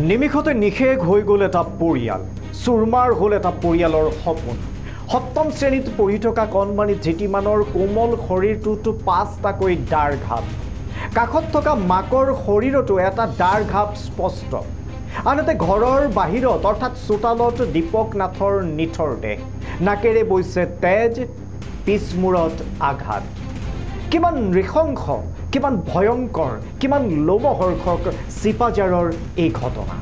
নিমিষতে নিশেষ হৈ গ'ল এটা পৰিয়াল চুৰমাৰ হ'ল এটা পৰিয়ালৰ সপোন সপ্তম শ্ৰেণীত পঢ়ি থকা কণমানি জিতিমানৰ কোমল শৰীৰটোতো পাঁচটাকৈ দাঁৰ ঘাপ কাষত থকা মাকৰ শৰীৰতো এটা দাঁৰ ঘাপ স্পষ্ট আনহাতে ঘৰৰ বাহিৰত অৰ্থাৎ চোতালত দীপক নাথৰ নিথৰ দেহ নাকেৰে বৈছে তেজ পিছমূৰত আঘাত কিমান নৃশংস কিমান ভয়ংকৰ কিমান লোমহৰ্ষক চিপাঝাৰৰ এই ঘটনা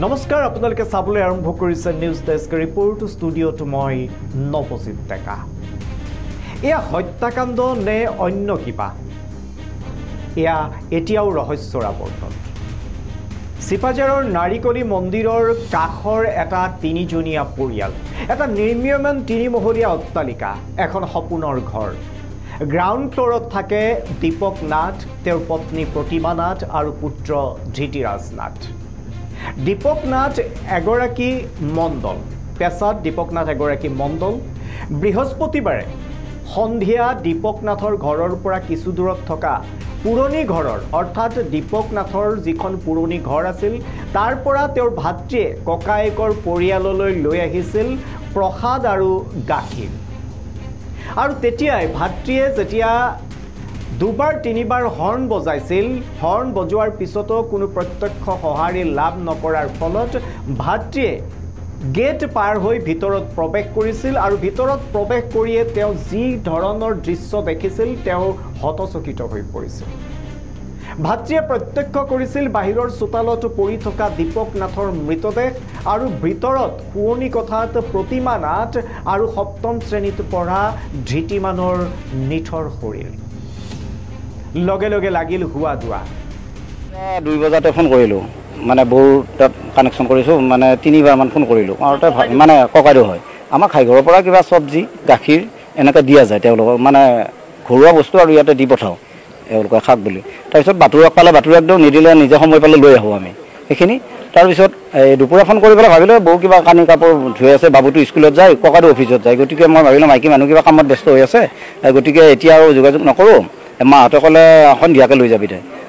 নমস্কাৰ আপোনালোকে চাবলৈ আৰম্ভ কৰিছে নিউজ ডেস্ক ৰিপৰ্ট ষ্টুডিঅ'ত মই নৱজিত ডেকা এয়া হত্যাকাণ্ড নে অন্য কিবা এয়া এতিয়াও ৰহস্যৰ আৱৰ্তন চিপাঝাৰৰ নাৰিকলি মন্দিৰৰ কাষৰ এটা তিনিজনীয়া পৰিয়াল এটা নিৰ্মীয়মান তিনিমহলীয়া অট্টালিকা এখন সপোনৰ ঘৰ গ্ৰাউণ্ড ফ্ল'ৰত থাকে দীপক নাথ তেওঁৰ পত্নী প্ৰতিমা নাথ আৰু পুত্ৰ ধৃতিৰাজ নাথ দীপক নাথ এগৰাকী মণ্ডল পেছাত দীপক নাথ এগৰাকী মণ্ডল বৃহস্পতিবাৰে সন্ধিয়া দীপক নাথৰ ঘৰৰ পৰা কিছু দূৰত থকা পুৰণি ঘৰৰ অৰ্থাৎ দীপক নাথৰ যিখন পুৰণি ঘৰ আছিল তাৰ পৰা তেওঁৰ ভাতৃয়ে ককায়েকৰ পৰিয়াললৈ লৈ আহিছিল প্ৰসাদ আৰু গাখীৰ আৰু তেতিয়াই ভাতৃয়ে যেতিয়া দুবাৰ তিনিবাৰ হৰ্ণ বজাইছিল হৰ্ণ বজোৱাৰ পিছতো কোনো প্ৰত্যক্ষ সঁহাৰি লাভ নকৰাৰ ফলত ভাতৃয়ে গেট পাৰ হৈ ভিতৰত প্ৰৱেশ কৰিছিল আৰু ভিতৰত প্ৰৱেশ কৰিয়ে তেওঁ যি ধৰণৰ দৃশ্য দেখিছিল তেওঁ হতচকিত হৈ পৰিছিল ভাতৃয়ে প্ৰত্যক্ষ কৰিছিল বাহিৰৰ চোতালত পৰি থকা দীপক নাথৰ মৃতদেহ আৰু ভিতৰত শুৱনি কোঠাত প্ৰতিমা নাথ আৰু সপ্তম শ্ৰেণীত পঢ়া ধৃতিমানৰ নিথৰ শৰীৰ লগে লগে লাগিল হুৱা দুৱা 2 বজাতে ফোন কৰিলোঁ মানে বৌৰ তাত কানেকশ্যন কৰিছোঁ মানে 3বাৰমান ফোন কৰিলোঁ আৰু মানে ককাইদেউ হয় আমাৰ খাইঘৰৰ পৰা কিবা চব্জি গাখীৰ এনেকৈ দিয়া যায় তেওঁলোকৰ মানে ঘৰুৱা বস্তু আৰু ইয়াতে দি পঠাওঁ এওঁলোকে খাওক বুলি তাৰপিছত বাতৰুৱাক পালে বাতৰুৱাক দিওঁ নিদিলে নিজে সময় পালে লৈ আহোঁ আমি সেইখিনি তাৰপিছত এই দুপৰীয়া ফোন কৰি পেলাই ভাবিলোঁ বৌ কিবা কানি কাপোৰ ধুই আছে বাবুটো স্কুলত যায় ককাইদেউ অফিচত যায় গতিকে মই ভাবিলোঁ মাইকী মানুহ কিবা কামত ব্যস্ত হৈ আছে গতিকে এতিয়া আৰু যোগাযোগ নকৰোঁ মাহঁতে ক'লে সন্ধিয়াকৈ লৈ যাবি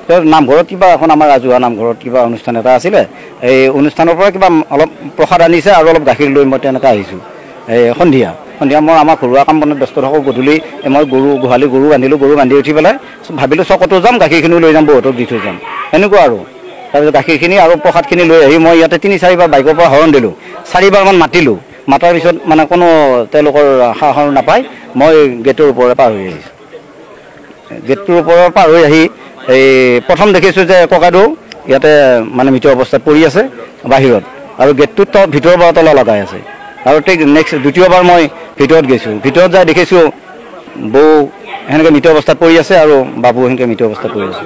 তই নামঘৰত কিবা এখন আমাৰ ৰাজহুৱা নামঘৰত কিবা অনুষ্ঠান এটা আছিলে এই অনুষ্ঠানৰ পৰা কিবা অলপ প্ৰসাদ আনিছে আৰু অলপ গাখীৰ লৈ মই তেনেকৈ আহিছোঁ এই সন্ধিয়া মই আমাৰ ঘৰুৱা কাম বনত ব্যস্ত থাকোঁ গধূলি মই গোহালি গৰু বান্ধিলোঁ গৰু বান্ধি উঠি পেলাই ভাবিলোঁ চকতো যাম গাখীৰখিনিও লৈ যাম বহুতক দি থৈ যাম এনেকুৱা আৰু তাৰপিছত গাখীৰখিনি আৰু প্ৰসাদখিনি লৈ আহি মই ইয়াতে 3-4বাৰ বাইকৰ পৰা হৰণ দিলোঁ 4বাৰমান মাতিলোঁ মাতাৰ পিছত মানে কোনো তেওঁলোকৰ সাহস নাপায় মই গেটৰ ওপৰত পাৰ হৈ আহিছোঁ গেটটোৰ ওপৰত পাৰ হৈ আহি এই প্ৰথম দেখিছোঁ যে ককাইদেউ ইয়াতে মানে মৃত অৱস্থাত পৰি আছে বাহিৰত আৰু গেটটোত ভিতৰৰ পৰা তলা লগাই আছে আৰু ঠিক নেক্সট দ্বিতীয়বাৰ মই ভিতৰত গৈছোঁ ভিতৰত যাই দেখিছোঁ বৌ সেনেকৈ মৃত অৱস্থাত পৰি আছে আৰু বাবু সেনেকৈ মৃত অৱস্থাত পৰি আছে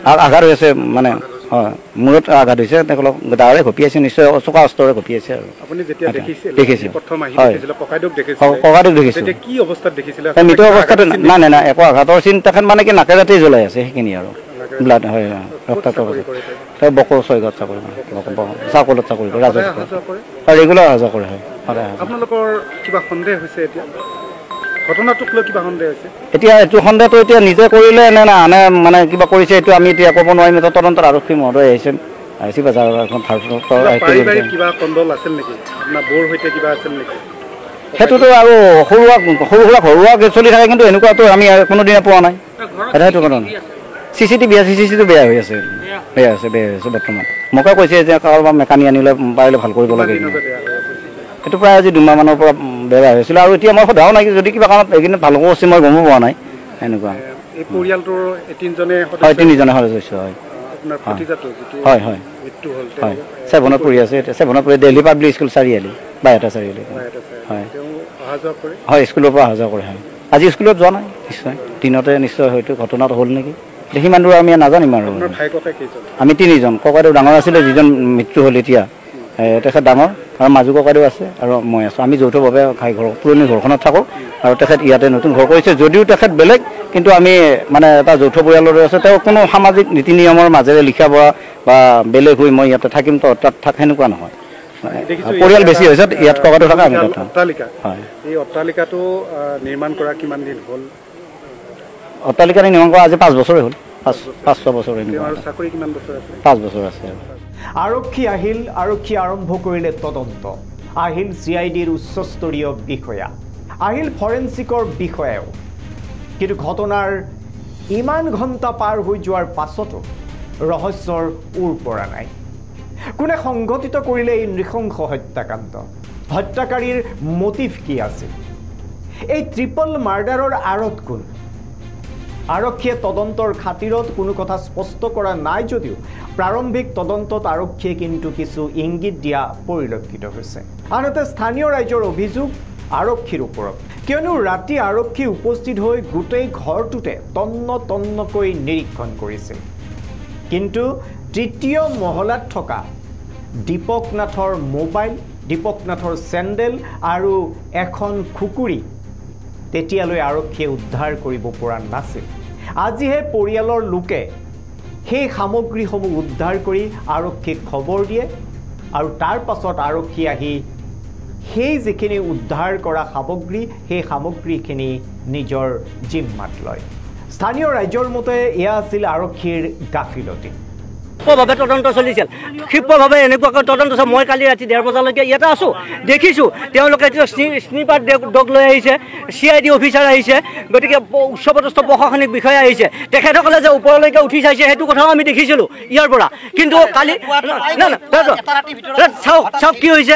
আৰু আঘাত হৈ আছে মানে হয় মূৰত আঘাত হৈছে তেওঁলোকক দাৰে ঘপিয়াইছে নিশ্চয় চকা অস্ত্ৰৰে ঘপিয়াইছে আৰু আপুনি যেতিয়া দেখিছিল প্ৰথম আহি দেখিছিল ককাইদেউক দেখিছিল কি অৱস্থাত দেখিছিল মৃত অৱস্থাত নাই একো আঘাতৰ চিন তেখেত মানে কি নাকে জাতি জ্বলাই আছে সেইখিনি আৰু ব্লাড হয় ৰক্তাক্ত আছে বকৰ 6 ঘৰত চাকৰি চাকলত চাকৰি কৰে ৰেগুলাৰ অহা যোৱা কৰে হয় আপোনালোকৰ কিবা সন্দেহ হৈছে এতিয়া ঘটনাটোক লৈ কিবা সন্দেহ হৈছে এতিয়া এইটো সন্দেহটো এতিয়া নিজে কৰিলে নে না আনে মানে কিবা কৰিছে এইটো আমি এতিয়া ক'ব নোৱাৰিম এটা তদন্তৰ আৰক্ষী মহোদয় আহিছে কিবা কণ্ডল আছিল নেকি আপোনাৰ বৌৰ সৈতে কিবা আছিল নেকি সেইটোতো আৰু সৰু সুৰা ঘৰুৱা চলি থাকে কিন্তু এনেকুৱাতো আমি কোনোদিনে পোৱা নাই সেইটো কথা চিচিটিভি বেয়া হৈ আছে বৰ্তমান মোকে কৈছে যে কাৰোবাৰ মেকানিক আনিলে পাৰিলে ভাল কৰিব লাগে এইটো প্ৰায় আজি 2 মাহমানৰ পৰা বেয়া হৈছিল আৰু এতিয়া মই সোধাও নাই যদি কিবা কাৰণত এইখিনি ভাল কৰিছে মই গমো পোৱা নাই এনেকুৱা এই পৰিয়ালটোৰ 3জনে সদস্য হয় আপোনাৰ ভতিজাটো হয় মৃত্যু হ'ল হয় 7ত পঢ়ি আছে 7ত পঢ়ি দিল্লী পাব্লিক স্কুল চাৰিআলি বাইহাটা চাৰিআলি হয় তেওঁ অহা যোৱা কৰে হয় স্কুলৰ পৰা অহা যোৱা কৰে হয় আজি স্কুলত যোৱা নাই নিশ্চয় দিনতে নিশ্চয় হয়তো ঘটনাটো হ'ল নেকি দেখি মানুহ আমি নাজানিম আৰু আমি 3জন ককাইদেউ ডাঙৰ আছিলে যিজন মৃত্যু হ'ল এতিয়া তেখেত ডাঙৰ আৰু মাজু ককাইদেউ আছে আৰু মই আছোঁ আমি যৌথভাৱে পুৰণি ঘৰখনত থাকোঁ আৰু তেখেত ইয়াতে নতুন ঘৰ কৰিছে যদিও তেখেত বেলেগ কিন্তু আমি মানে এটা যৌথ পৰিয়ালৰ আছে তেওঁ কোনো সামাজিক নীতি নিয়মৰ মাজেৰে লিখা পঢ়া বা বেলেগ হৈ মই ইয়াতে থাকিম তো তাত সেনেকুৱা নহয় পৰিয়াল বেছি হৈছে ইয়াত ককাইদেউ থকা আমি অট্টালিকা হয় এই অট্টালিকাটো নিৰ্মাণ কৰা কিমান দিন হ'ল অট্টালিকা নিৰ্মাণ কৰা আজি 5 বছৰে হ'ল 5-6 বছৰ এনেকুৱা আৰু চাকৰি কিমান বছৰ আছে 5 বছৰ আছে আৰক্ষী আহিল আৰক্ষী আৰম্ভ কৰিলে তদন্ত আহিল CIDৰ উচ্চস্তৰীয় বিষয়া আহিল ফৰেনচিকৰ বিষয়াও কিন্তু ঘটনাৰ ইমান ঘণ্টা পাৰ হৈ যোৱাৰ পাছতো ৰহস্যৰ উৰ পৰা নাই কোনে সংঘটিত কৰিলে এই নৃশংস হত্যাকাণ্ড হত্যাকাৰীৰ মোটিভ কি আছিল এই ট্ৰিপল মাৰ্ডাৰৰ আঁৰত কোন আৰক্ষীয়ে তদন্তৰ খাতিৰত কোনো কথা স্পষ্ট কৰা নাই যদিও প্ৰাৰম্ভিক তদন্তত আৰক্ষীয়ে কিন্তু কিছু ইংগিত দিয়া পৰিলক্ষিত হৈছে আনহাতে স্থানীয় ৰাইজৰ অভিযোগ আৰক্ষীৰ ওপৰত কিয়নো ৰাতি আৰক্ষী উপস্থিত হৈ গোটেই ঘৰটোতে তন্নকৈ নিৰীক্ষণ কৰিছিল কিন্তু তৃতীয় মহলাত থকা দীপক নাথৰ মোবাইল দীপক নাথৰ চেণ্ডেল আৰু এখন খুকুৰি তেতিয়ালৈ আৰক্ষীয়ে উদ্ধাৰ কৰিব পৰা নাছিল আজিহে পৰিয়ালৰ লোকে সেই সামগ্ৰীসমূহ উদ্ধাৰ কৰি আৰক্ষীক খবৰ দিয়ে আৰু তাৰ পাছত আৰক্ষী আহি সেই যিখিনি উদ্ধাৰ কৰা সামগ্ৰী সেই সামগ্ৰীখিনি নিজৰ জিম্মাত লয় স্থানীয় ৰাইজৰ মতে এয়া আছিল আৰক্ষীৰ গাফিলতি ক্ষিপ্ৰভাৱে তদন্ত চলিছিল ক্ষিপ্ৰভাৱে এনেকুৱাকৈ তদন্ত মই কালি ৰাতি 1:30 বজালৈকে ইয়াতে আছোঁ দেখিছোঁ তেওঁলোকে স্নিপাৰ ডগ লৈ আহিছে CID অফিচাৰ আহিছে গতিকে উচ্চপদস্থ প্ৰশাসনিক বিষয়া আহিছে তেখেতসকলে যে ওপৰলৈকে উঠি চাইছে সেইটো কথাও আমি দেখিছিলোঁ ইয়াৰ পৰা কিন্তু কালি চাওক কি হৈছে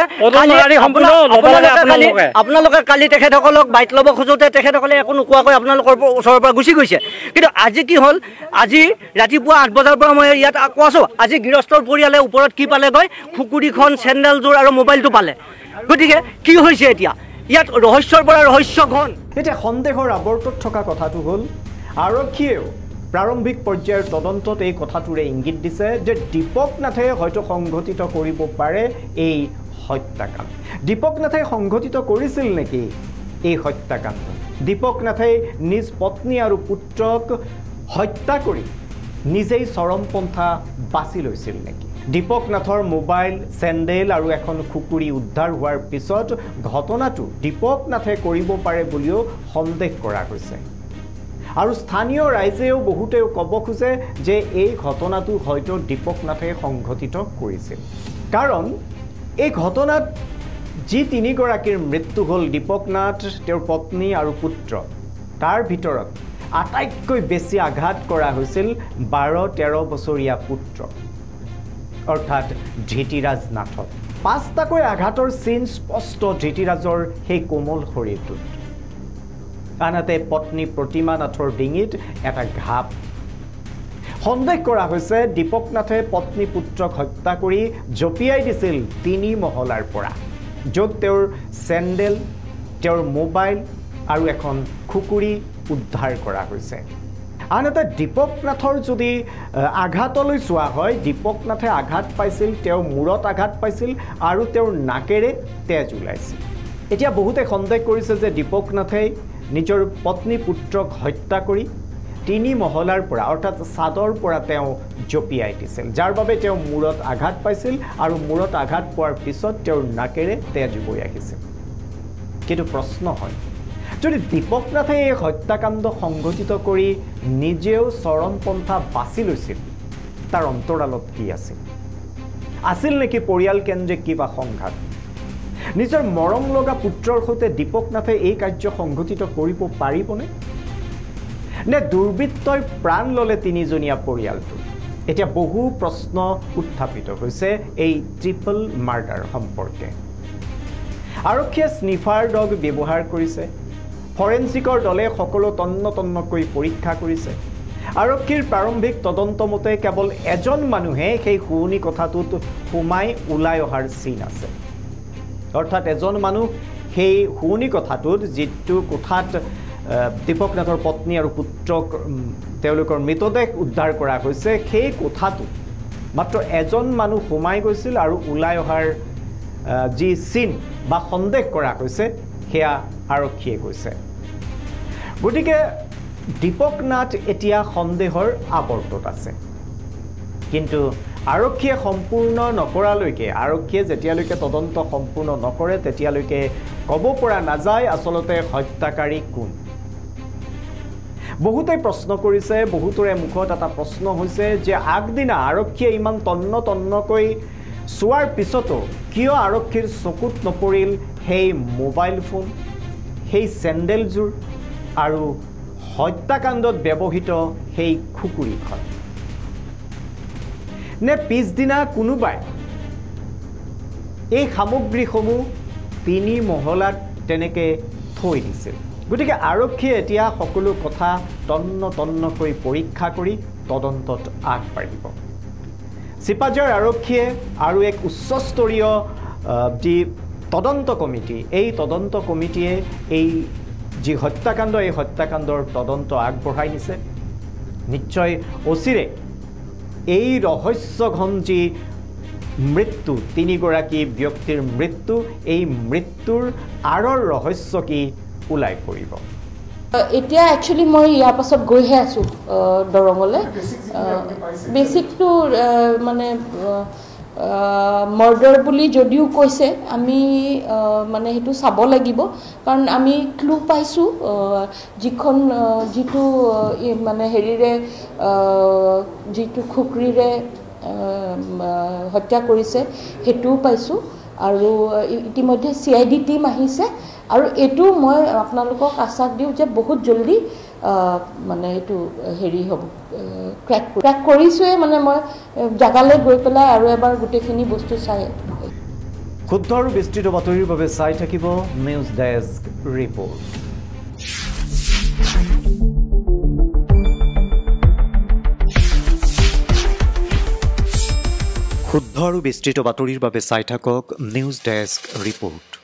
আপোনালোকে কালি তেখেতসকলক বাইক ল'ব খোজোতে তেখেতসকলে একো নোকোৱাকৈ আপোনালোকৰ ওচৰৰ পৰা গুচি গৈছে কিন্তু আজি কি হ'ল আজি ৰাতিপুৱা 8 বজাৰ পৰা মই ইয়াত আকৌ আছোঁ আজি গৃহস্থৰ পৰিয়ালে ওপৰত কি পালেগৈ খুকুৰিখন চেণ্ডেলযোৰ আৰু মোবাইলটো পালে গতিকে কি হৈছে এতিয়া ইয়াত ৰহস্যৰ পৰা ৰহস্য ঘন এতিয়া সন্দেহৰ আৱৰ্তত থকা কথাটো হ'ল আৰক্ষীয়েও প্ৰাৰম্ভিক পৰ্যায়ৰ তদন্তত এই কথাটোৰে ইংগিত দিছে যে দীপক নাথে হয়তো সংঘটিত কৰিব পাৰে এই হত্যাকাণ্ড দীপক নাথে সংঘটিত কৰিছিল নেকি এই হত্যাকাণ্ড দীপক নাথে নিজ পত্নী আৰু পুত্ৰক হত্যা কৰি নিজেই চৰমপন্থা বাছি লৈছিল নেকি দীপক নাথৰ মোবাইল চেণ্ডেল আৰু এখন খুকুৰি উদ্ধাৰ হোৱাৰ পিছত ঘটনাটো দীপক নাথে কৰিব পাৰে বুলিও সন্দেহ কৰা হৈছে আৰু স্থানীয় ৰাইজেও বহুতেও ক'ব খোজে যে এই ঘটনাটো হয়তো দীপক নাথে সংঘটিত কৰিছিল কাৰণ এই ঘটনাত যি তিনিগৰাকীৰ মৃত্যু হ'ল দীপক নাথ তেওঁৰ পত্নী আৰু পুত্ৰ তাৰ ভিতৰত আটাইতকৈ বেছি আঘাত কৰা হৈছিল 12-13 বছৰীয়া পুত্ৰ অৰ্থাৎ ধৃতিৰাজ নাথক 5টাকৈ আঘাতৰ চিন স্পষ্ট ধৃতিৰাজৰ সেই কোমল শৰীৰটোত আনহাতে পত্নী প্ৰতিমা নাথৰ ডিঙিত এটা ঘাপ সন্দেহ কৰা হৈছে দীপক নাথে পত্নী পুত্ৰক হত্যা কৰি জপিয়াই দিছিল 3 মহলাৰ পৰা য'ত তেওঁৰ চেণ্ডেল তেওঁৰ মোবাইল আৰু এখন খুকুৰি উদ্ধাৰ কৰা হৈছে আনহাতে দীপক নাথৰ যদি আঘাতলৈ চোৱা হয় দীপক নাথে আঘাত পাইছিল তেওঁৰ মূৰত আঘাত পাইছিল আৰু তেওঁৰ নাকেৰে তেজ ওলাইছিল এতিয়া বহুতে সন্দেহ কৰিছে যে দীপক নাথে নিজৰ পত্নী পুত্ৰক হত্যা কৰি 3 মহলাৰ পৰা অৰ্থাৎ ছাদৰ পৰা তেওঁ জপিয়াই দিছিল যাৰ বাবে তেওঁ মূৰত আঘাত পাইছিল আৰু মূৰত আঘাত পোৱাৰ পিছত তেওঁৰ নাকেৰে তেজ বৈ আহিছিল কিন্তু প্ৰশ্ন হয় যদি দীপক নাথে এই হত্যাকাণ্ড সংঘটিত কৰি নিজেও চৰমপন্থা বাছি লৈছিল তাৰ অন্তৰালত কি আছিল নেকি পৰিয়ালকেন্দ্ৰিক কিবা সংঘাত নিজৰ মৰম লগা পুত্ৰৰ সৈতে দীপক নাথে এই কাৰ্য সংঘটিত কৰিব পাৰিবনে নে দুৰ্বৃত্তই প্ৰাণ ল'লে 3জনীয়া পৰিয়ালটো এতিয়া বহু প্ৰশ্ন উত্থাপিত হৈছে এই ট্ৰিপল মাৰ্ডাৰ সম্পৰ্কে আৰক্ষীয়ে স্নিফাৰ ডগ ব্যৱহাৰ কৰিছে ফৰেনচিকৰ দলে সকলো তন্নকৈ পৰীক্ষা কৰিছে আৰক্ষীৰ প্ৰাৰম্ভিক তদন্ত মতে কেৱল এজন মানুহে সেই শুৱনি কথাটোত সোমাই ওলাই অহাৰ চিন আছে অৰ্থাৎ এজন মানুহ সেই শুৱনি কথাটোত যিটো কোঠাত দীপক নাথৰ পত্নী আৰু পুত্ৰক তেওঁলোকৰ মৃতদেহ উদ্ধাৰ কৰা হৈছে সেই কোঠাটো মাত্ৰ এজন মানুহ সোমাই গৈছিল আৰু ওলাই অহাৰ যি চিন বা সন্দেহ কৰা হৈছে সেয়া আৰক্ষীয়ে কৈছে গতিকে দীপক নাথ এতিয়া সন্দেহৰ আৱৰ্তত আছে কিন্তু আৰক্ষীয়ে সম্পূৰ্ণ নকৰালৈকে আৰক্ষীয়ে যেতিয়ালৈকে তদন্ত সম্পূৰ্ণ নকৰে তেতিয়ালৈকে ক'ব পৰা নাযায় আসলতে হত্যাকাৰী কোন বহুতেই প্ৰশ্ন কৰিছে, বহুতৰে মুখত এটা প্ৰশ্ন হৈছে যে আগদিনা আৰক্ষীয়ে ইমান তন্ন তন্নকৈ চোৱাৰ পিছতো কিয় আৰক্ষীৰ চকুত নপৰিল সেই মোবাইল ফোন, সেই চেণ্ডেলযোৰ আৰু হত্যাকাণ্ডত ব্যৱহৃত সেই খুকুৰীখন? নে পিছদিনা কোনোবাই এই সামগ্ৰীসমূহ তিনি মহলাত তেনেকৈ থৈ দিছিল? গতিকে আৰক্ষীয়ে এতিয়া সকলো কথা তন্ন তন্নকৈ পৰীক্ষা কৰি তদন্তত আগবাঢ়িব। চিপাঝাৰ আৰক্ষীয়ে আৰু এক উচ্চস্তৰীয় যি তদন্ত কমিটি, এই তদন্ত কমিটিয়ে এই যি হত্যাকাণ্ড, এই হত্যাকাণ্ডৰ তদন্ত আগবঢ়াই নিছে। নিশ্চয় অচিৰে এই ৰহস্যঘন যি মৃত্যু, তিনিগৰাকী ব্যক্তিৰ মৃত্যু, এই মৃত্যুৰ আঁৰৰ ৰহস্য কি ওলাই পৰিব। এতিয়া একচুৱেলি মই ইয়াৰ পাছত গৈহে আছোঁ দৰঙলৈ। বেছিকটো মানে মৰ্ডাৰ বুলি যদিও কৈছে, আমি মানে সেইটো চাব লাগিব, কাৰণ আমি ক্লু পাইছোঁ যিটো মানে হেৰিৰে, যিটো খুকৰিৰে হত্যা কৰিছে সেইটোও পাইছোঁ। আৰু ইতিমধ্যে CID টিম আহিছে, আৰু এইটো মই আপোনালোকক আশ্বাস দিওঁ যে বহুত জলদি মানে এইটো হেৰি হ'ব, ক্ৰেক কৰিছোঁৱে। মানে মই জাগালৈ গৈ পেলাই আৰু এবাৰ গোটেইখিনি বস্তু চাই। ক্ষুদ্ৰ আৰু বিস্তৃত বাতৰিৰ বাবে চাই থাকিব নিউজ ডেস্ক ৰিপৰ্ট। ক্ষুদ্ৰ আৰু বিস্তৃত বাতৰিৰ বাবে চাই থাকক নিউজ ডেস্ক ৰিপৰ্ট।